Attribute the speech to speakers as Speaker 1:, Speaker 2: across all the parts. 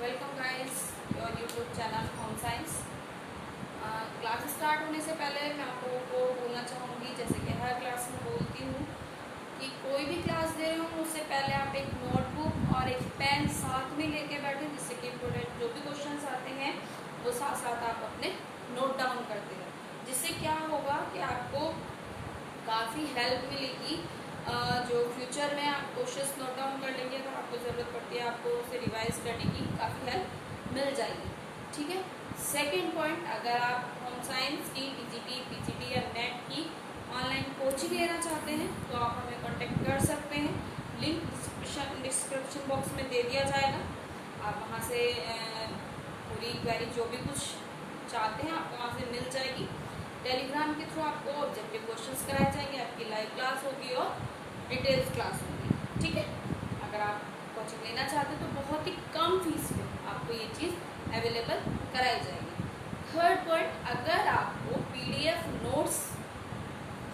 Speaker 1: Welcome guys your YouTube channel home science. Class start होने से पहले मैं आप लोगों को बोलना चाहूँगी, जैसे कि हर क्लास में बोलती हूँ, कि कोई भी क्लास दे रही हूँ उससे पहले आप एक नोटबुक और एक पेन साथ में लेके बैठे, जिससे कि इम्पोर्टेंट जो भी क्वेश्चंस आते हैं वो साथ साथ आप अपने नोट डाउन करते हैं। जिससे क्या होगा कि आपको काफ़ी हेल्प मिलेगी। जो फ्यूचर में आप क्वेश्चंस नोट डाउन कर लेंगे, अगर आपको ज़रूरत पड़ती है आपको उसे रिवाइज करने की काफ़ी हेल्प मिल जाएगी। ठीक है। सेकंड पॉइंट, अगर आप होम साइंस की टीजीटी, पीजीटी या नेट की ऑनलाइन कोचिंग लेना चाहते हैं तो आप हमें कांटेक्ट कर सकते हैं। लिंक डिस्क्रिप्शन बॉक्स में दे दिया जाएगा। आप वहाँ से पूरी क्वेरी जो भी कुछ चाहते हैं आपको वहाँ से मिल जाएगी। टेलीग्राम के थ्रू आपको ऑब्जेक्टिव क्वेश्चंस कराए जाएंगे, आपकी लाइव क्लास होगी और डिटेल्स क्लास होगी। ठीक है। अगर आप कोचिंग लेना चाहते हैं तो बहुत ही कम फीस में आपको ये चीज़ अवेलेबल कराई जाएगी। थर्ड पॉइंट, अगर आपको पीडीएफ नोट्स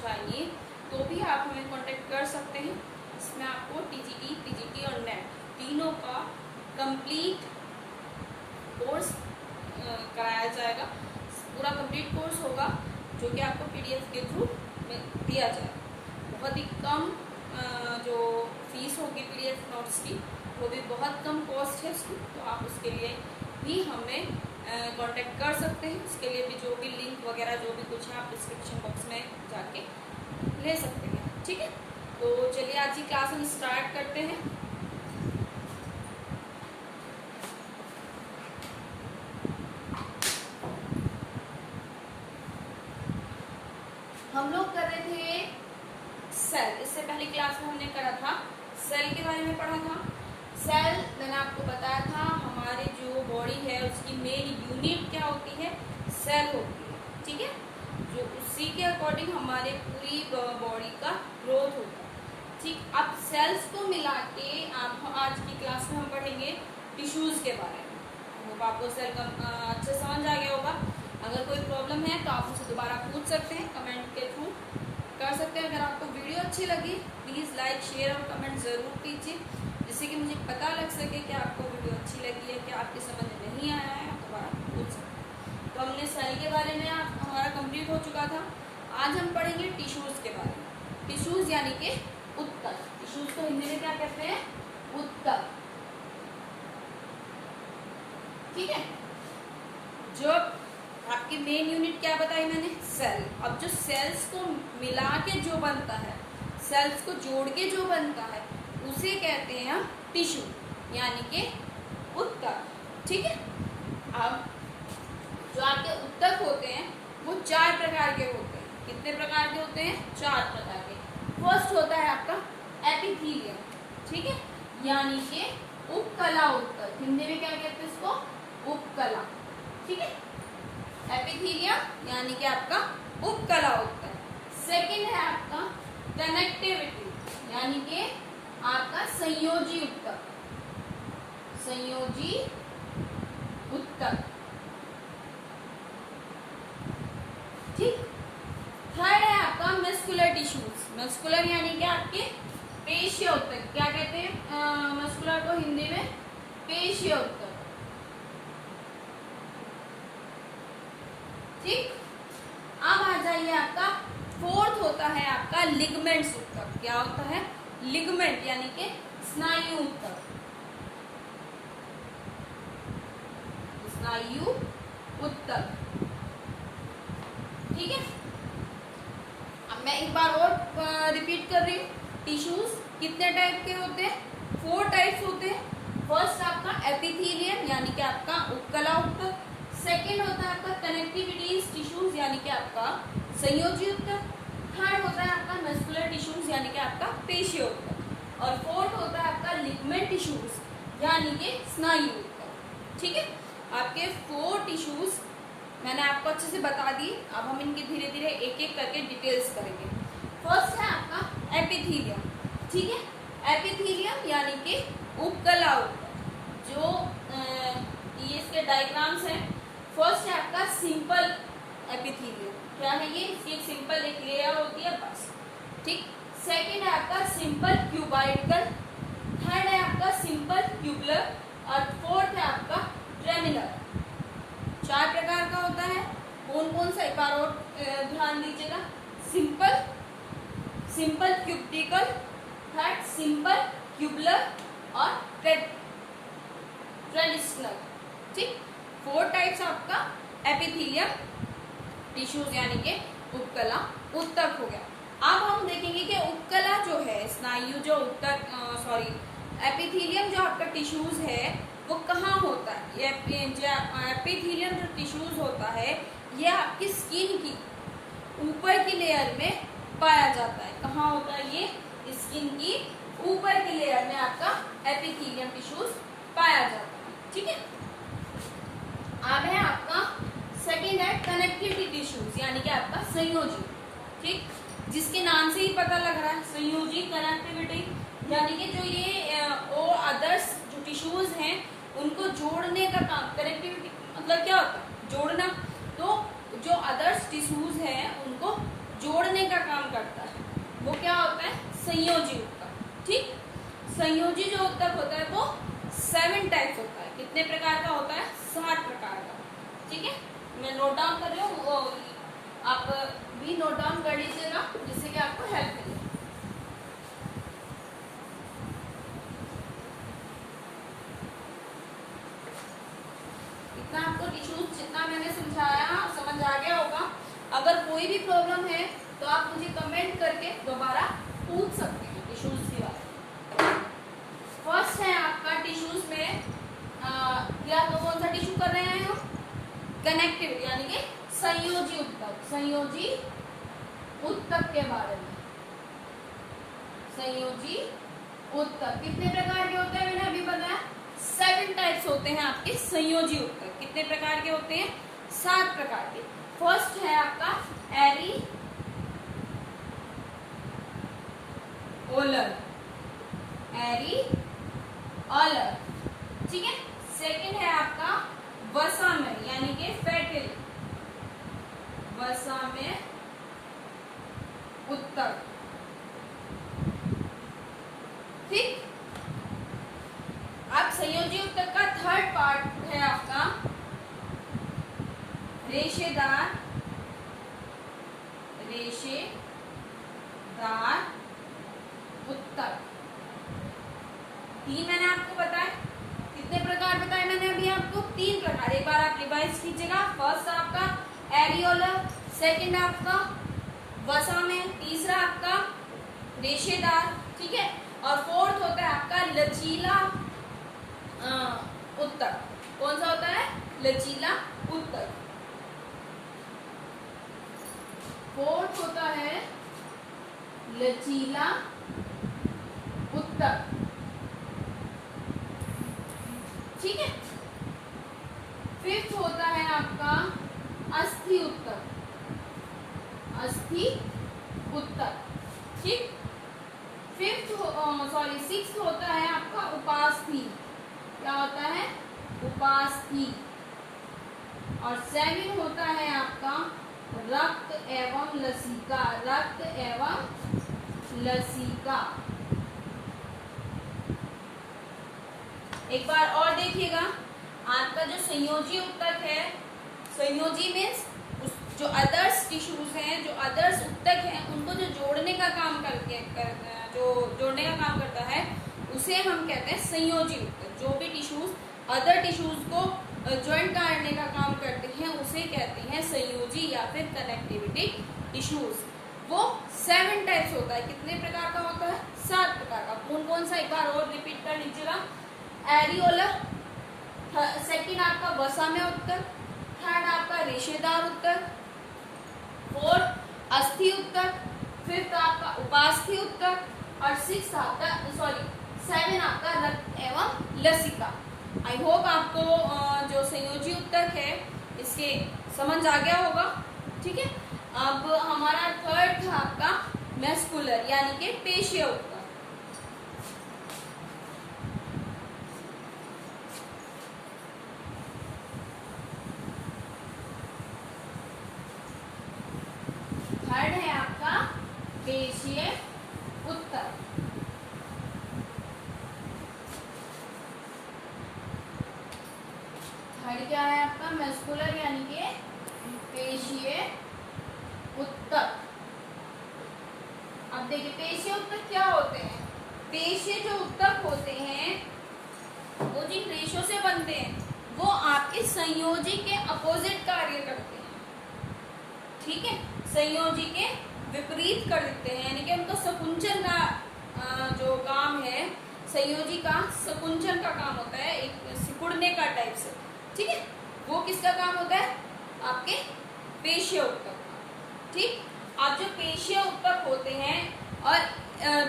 Speaker 1: चाहिए तो भी आप हमें कांटेक्ट कर सकते हैं। इसमें आपको टीजीटी, पीजीटी और नेट तीनों का कंप्लीट कोर्स कराया जाएगा। पूरा कंप्लीट कोर्स होगा जो कि आपको पीडीएफ के थ्रू दिया जाएगा। बहुत ही कम जो फीस होगी पीडीएफ नोट्स की, वो भी बहुत कम कॉस्ट है उसकी, तो आप उसके लिए भी हमें कांटेक्ट कर सकते हैं। उसके लिए भी जो भी लिंक वगैरह जो भी कुछ है आप डिस्क्रिप्शन बॉक्स में जाके ले सकते हैं। ठीक है। तो चलिए आज की क्लास हम स्टार्ट करते हैं। हम लोग कर रहे थे सेल। इससे पहली क्लास में हमने करा था सेल के बारे में पढ़ा था। सेल मैंने आपको बताया था हमारे जो बॉडी है उसकी मेन यूनिट क्या होती है, सेल होती है। ठीक है। जो उसी के अकॉर्डिंग हमारे पूरी बॉडी का ग्रोथ होता है। ठीक। अब सेल्स को मिला के आप आज की क्लास में हम पढ़ेंगे टिश्यूज के बारे में। वो आपको सेल का अच्छे समझ आ गया होगा। अगर कोई प्रॉब्लम है तो आप उसे दोबारा पूछ सकते हैं, कमेंट के थ्रू कर सकते हैं। अगर आपको वीडियो अच्छी लगी प्लीज़ लाइक, शेयर और कमेंट ज़रूर कीजिए, जिससे कि मुझे पता लग सके कि आपको वीडियो अच्छी लगी है, कि आपके समझ में नहीं आया है, आप दोबारा पूछ सकते हैं। तो हमने सेल के बारे में हमारा कंप्लीट हो चुका था। आज हम पढ़ेंगे टिश्यूज़ के बारे में। टिश्यूज़ यानी कि उत्तक। टिश्यूज़ को हिंदी में क्या कहते हैं, उत्तक। ठीक है। जो आपकी मेन यूनिट क्या बताई मैंने, सेल। अब जो सेल्स को मिला के जो बनता है, सेल्स को जोड़ के जो बनता है, उसे कहते हैं हम टिश्यू यानी कि उत्तक। ठीक है। अब जो आपके उत्तक होते हैं वो 4 प्रकार के होते हैं। कितने प्रकार के होते हैं, 4 प्रकार के। फर्स्ट होता है आपका एपिथेलियम। ठीक है। यानी कि उपकला उत्तक। हिंदी में क्या कहते हैं इसको, उपकला। ठीक है। एपिथेलियम यानी कि आपका उपकला उत्तक। सेकंड है आपका कनेक्टिविटी यानी कि आपका संयोजी उत्तक। संयोजी उत्तक। ठीक। थर्ड है आपका मस्कुलर टिश्यूज। मस्कुलर यानी कि आपके पेशीय उत्तक। क्या कहते हैं मस्कुलर को हिंदी में, पेशीय उत्तक। ठीक। अब आ जाइए आपका फोर्थ होता है आपका लिगमेंट्स उत्तक। क्या होता है, लिगमेंट यानी कि स्नायु उत्तक। स्नायु उत्तक। ठीक है। अब मैं एक बार और रिपीट कर रही हूँ। टिश्यूज कितने टाइप के होते हैं, 4 टाइप्स होते हैं। फर्स्ट आपका एपिथेलियम यानी कि आपका उपकला उत्तक। सेकेंड होता है आपका कनेक्टिविटी टिश्यूज यानी कि आपका संयोजी उत्तक। थर्ड होता है आपका मस्कुलर टिश्यूज यानी कि आपका पेशीय उत्तक। और फोर्थ होता है आपका लिगमेंट टिश्यूज यानी कि स्नायु उत्तक। ठीक है। आपके 4 टिश्यूज मैंने आपको अच्छे से बता दी। अब हम इनके धीरे धीरे एक एक करके डिटेल्स करेंगे। फर्स्ट है आपका एपिथेलियम। ठीक है। एपिथेलियम यानी कि उपकला उत्तक। जो ये इसके डायग्राम्स हैं। फर्स्ट है आपका सिंपल एपिथेलियम। क्या है ये, इसकी एक सिंपल एक लेयर होती है बस। ठीक। सेकंड है आपका सिंपल क्यूबाइडल। थर्ड है आपका सिंपल ट्यूबुलर और फोर्थ है आपका कौन कौन सा, एक बार और ध्यान दीजिएगा, simple, simple cubical, third simple क्यूबुलर और ट्रेडिशनल। ठीक, 4 टाइप्स आपका एपिथेलियम टिश्यूज यानी कि उपकला उत्तक हो गया। अब हम देखेंगे कि उपकला जो है, स्नायु जो उत्तक एपिथेलियम जो आपका टिश्यूज है वो कहाँ होता है। ये एपिथेलियम जो टिश्यूज होता है ये आपकी स्किन की ऊपर की लेयर में पाया जाता है। कहाँ होता है ये, स्किन की ऊपर की लेयर में आपका एपिथेलियम टिश्यूज पाया जाता है। ठीक है, अब है आपका सेकेंड है कनेक्टिविटी टिश्यूज यानी कि आपका संयोजी। ठीक, जिसके नाम से ही पता लग रहा है संयोजी, कनेक्टिविटी यानी कि जो ये और अदर्स जो टिश्यूज हैं उनको जोड़ने का काम, कनेक्टिविटी मतलब क्या होता है, जोड़ना। तो जो अदर्स टिश्यूज हैं उनको जोड़ने का काम करता है, वो क्या होता है, संयोजी उत्तक। ठीक, संयोजी जो उत्तक होता है वो 7 टाइप्स होता है। कितने प्रकार का होता है, 7 प्रकार का। ठीक है, मैं नोट डाउन कर रही हूँ, आप भी नोट डाउन कर लीजिएगा जिससे कि आपको हेल्प मिले। इतना आपको टिश्यूज जितना मैंने समझाया समझ आ गया होगा। अगर कोई भी प्रॉब्लम है तो आप मुझे कमेंट करके दोबारा पूछ सकते हैं टिश्यूज के बारे में। फर्स्ट है आपका टिश्यूज में या तो कौन सा टिश्यू कर रहे हैं हम, कनेक्टिविटी यानी कि संयोजी उत्तक। संयोजी उत्तक के बारे में, संयोजी उत्तक कितने प्रकार के होते हैं मैंने अभी बताया, 7 टाइप्स होते हैं आपके संयोजी उत्तक। कितने प्रकार के होते हैं, 7 प्रकार के। फर्स्ट है आपका एरिओलर, एरिओलर। ठीक है, सेकंड है आपका वसामेर यानी कि फैटल, वसामेर उत्तक। ठीक, अब संयोजी उत्तक का थर्ड पार्ट है आपका रेशेदार, रेशेदार उत्तक। 3 मैंने आपको बताया, कितने प्रकार बताए मैंने अभी आपको, 3 प्रकार। एक बार आप रिवाइज कीजिएगा। फर्स्ट आपका एरियोलर, सेकंड आपका वसामेर, तीसरा आपका रेशेदार। ठीक है, और फोर्थ होता है आपका लचीला उत्तक। कौन सा होता है, लचीला उत्तक। फोर्थ होता है लचीला उत्तक। ठीक है, फिफ्थ होता है आपका अस्थि उत्तक, अस्थि उत्तक। ठीक, सिक्स्थ होता है आपका उपास्थि। क्या होता है, उपास्थि। और 7 होता है आपका रक्त एवं लसिका, रक्त एवं लसिका। एक बार और देखिएगा, आपका जो संयोजी उत्तक है, संयोजी मीन्स जो अदर्स टिश्यूज हैं, जो अदर्स उत्तक हैं, उनको जो जोड़ने का काम जो जोड़ने का काम करता है उसे हम कहते हैं संयोजी उत्तक। जो भी टिश्यूज अदर टिश्यूज को ज्वाइंट करने का काम करते हैं उसे कहते हैं संयोजी या फिर कनेक्टिविटी टिश्यूज। वो 7 टाइप्स होता है। कितने प्रकार का होता है, 7 प्रकार का। कौन कौन सा, एक बार और रिपीट कर लीजिएगा। एरियोलर, सेकंड आपका वसामेर उत्तक, थर्ड आपका रेशेदार उत्तक, फोर्थ अस्थि उत्तक, फिफ्थ आपका उपास्थि उत्तक और 7 आपका रक्त एवं लसिका। आई होप आपको जो संयोजी उत्तक है इसके समझ आ गया होगा। ठीक है, अब हमारा थर्ड था आपका मस्कुलर यानी कि पेशीय उत्तक। थर्ड है आपका पेशीय उत्तक। थर्ड क्या है आपका, मस्कुलर यानी कि पेशीय उत्तक। अब देखिए पेशीय उत्तक क्या होते हैं। पेशीय जो उत्तक होते हैं वो जिन रेशो से बनते हैं वो आपके संयोजी के अपोजिट कार्य करते हैं, ठीक है, संयोजी के विपरीत कर देते हैं, यानी कि उनका सकुंचन का जो काम है, संयोजी का सकुंचन का काम होता है, एक सिकुड़ने का टाइप से, ठीक है, वो किसका काम होता है, आपके पेशीय उत्तक का, ठीक। अब जो पेशीय उत्तक होते हैं और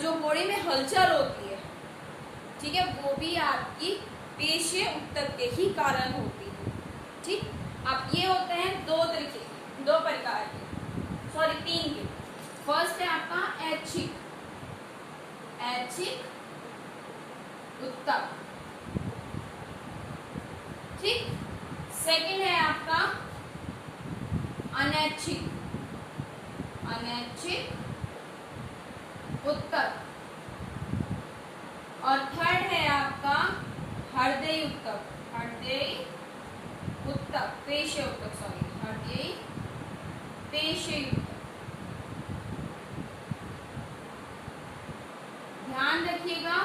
Speaker 1: जो बॉडी में हलचल होती है, ठीक है, वो भी आपकी पेशीय उत्तक के ही कारण होती है, ठीक। अब ये होते हैं दो प्रकार के, सॉरी 3 के। फर्स्ट है आपका ऐच्छिक उत्तक, ठीक। सेकंड है आपका अनैच्छिक उत्तक, और थर्ड है आपका हृदय उत्तक, पेशीय उत्तक, सॉरी हृदय पेशीय उत्तक। ध्यान रखिएगा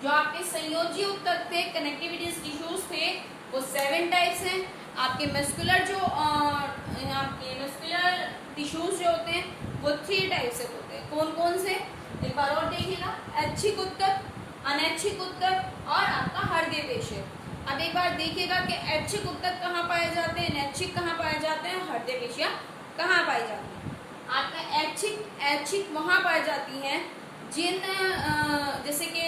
Speaker 1: जो आपके संयोजी उत्तक थे, कनेक्टिविटी टिश्यूज थे, वो 7 टाइप्स हैं। आपके मस्कुलर जो आपके मस्कुलर टिश्यूज जो होते हैं वो 3 टाइप से होते हैं। कौन कौन से, एक बार और देखिएगा, ऐच्छिक उत्तक, अनैच्छिक उत्तक और आपका हृदय पेशीय। अब एक बार देखिएगा कि ऐच्छिक उत्तक कहाँ पाए जाते हैं, अनैच्छिक कहाँ पाए जाते हैं, हृदय पेशियां कहाँ पाई जाती हैं। आपका ऐच्छिक वहाँ पाई जाती हैं जिन जैसे कि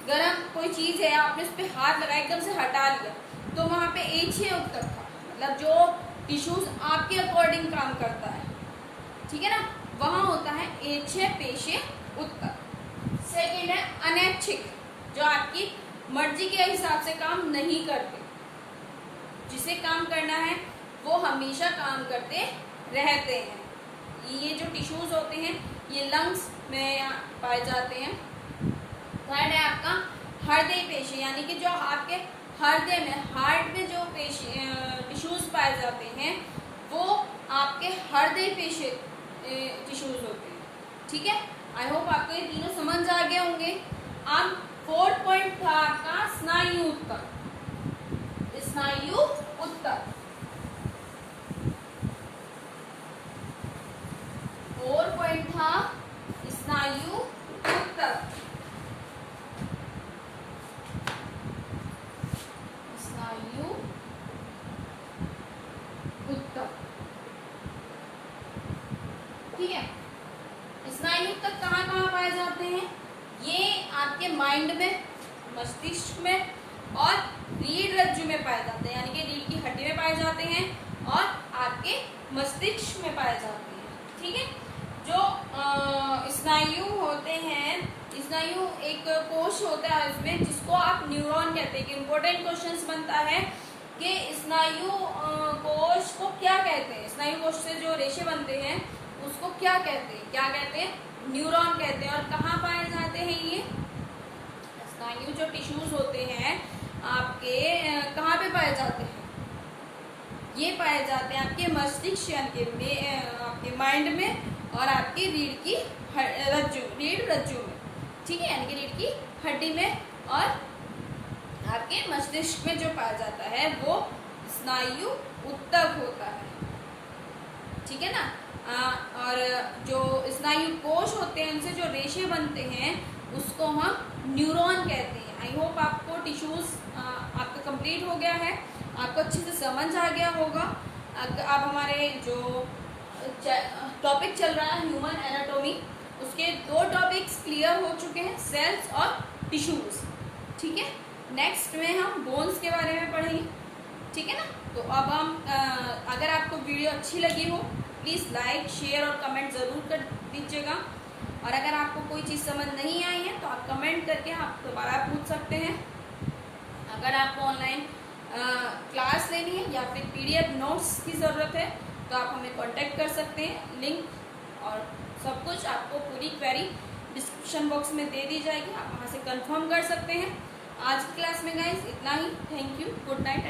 Speaker 1: गरम कोई चीज़ है, आपने उस पर हाथ लगाया, एकदम से हटा लिया, तो वहाँ पे ऐच्छिक उत्तक था, मतलब जो टिश्यूज आपके अकॉर्डिंग काम करता है, ठीक है ना, वहाँ होता है ऐच्छिक पेशीय उत्तक। सेकेंड है अनैच्छिक, जो आपकी मर्जी के हिसाब से काम नहीं करते, जिसे काम करना है वो हमेशा काम करते रहते हैं। ये जो टिश्यूज होते हैं ये लंग्स में पाए जाते हैं। थर्ड है आपका हृदय पेशी, यानी कि जो आपके हृदय में, हार्ट में जो टिश्यूज पाए जाते हैं वो आपके हृदय पेशी टिश्यूज होते हैं, ठीक है। आई होप आपको ये तीनों समझ आ गए होंगे। अब 4th पॉइंट था आपका स्नायु उत्तक। 4 पॉइंट था स्नायु उत्तक। ठीक है, स्नायु उत्तक कहाँ कहाँ पाए जाते हैं, ये आपके माइंड में, मस्तिष्क में और रीढ़ रज्जु में पाए जाते हैं, यानी कि रीढ़ की हड्डी में पाए जाते हैं और आपके मस्तिष्क में पाए जाते हैं, ठीक है। जो स्नायु होते हैं, स्नायु एक कोश होता है इसमें, जिसको आप न्यूरॉन कहते हैं। कि इम्पोर्टेंट क्वेश्चंस बनता है कि स्नायु कोश को क्या कहते हैं, स्नायु कोश से जो रेशे बनते हैं उसको क्या कहते हैं, क्या कहते हैं, न्यूरॉन कहते हैं। और कहाँ पाए जाते हैं ये स्नायु जो टिश्यूज होते हैं आपके, कहाँ पे पाए जाते हैं, ये पाए जाते हैं आपके मस्तिष्क में, आपके माइंड में और आपकी रीढ़ की रज्जु में, ठीक है, यानी कि रीढ़ की हड्डी में और आपके मस्तिष्क में जो पाया जाता है वो स्नायु उत्तक होता है, ठीक है ना। और जो स्नायु कोश होते हैं उनसे जो रेशे बनते हैं उसको हम न्यूरॉन कहते हैं। आई होप आपको टिश्यूज आपका कंप्लीट हो गया है, आपको अच्छे से समझ आ गया होगा। अब हमारे जो टॉपिक चल रहा है ह्यूमन एनाटॉमी, उसके 2 टॉपिक्स क्लियर हो चुके हैं, सेल्स और टिश्यूज, ठीक है। नेक्स्ट में हम बोन्स के बारे में पढ़ेंगे, ठीक है ना। तो अब हम अगर आपको वीडियो अच्छी लगी हो प्लीज़ लाइक, शेयर और कमेंट ज़रूर कर दीजिएगा। और अगर आपको कोई चीज़ समझ नहीं आई है तो आप कमेंट करके आप दोबारा पूछ सकते हैं। अगर आपको ऑनलाइन क्लास लेनी है या फिर PDF नोट्स की ज़रूरत है तो आप हमें कांटेक्ट कर सकते हैं। लिंक और सब कुछ आपको पूरी क्वेरी डिस्क्रिप्शन बॉक्स में दे दी जाएगी, आप वहाँ से कंफर्म कर सकते हैं। आज की क्लास में गाइस इतना ही। Thank you, good night.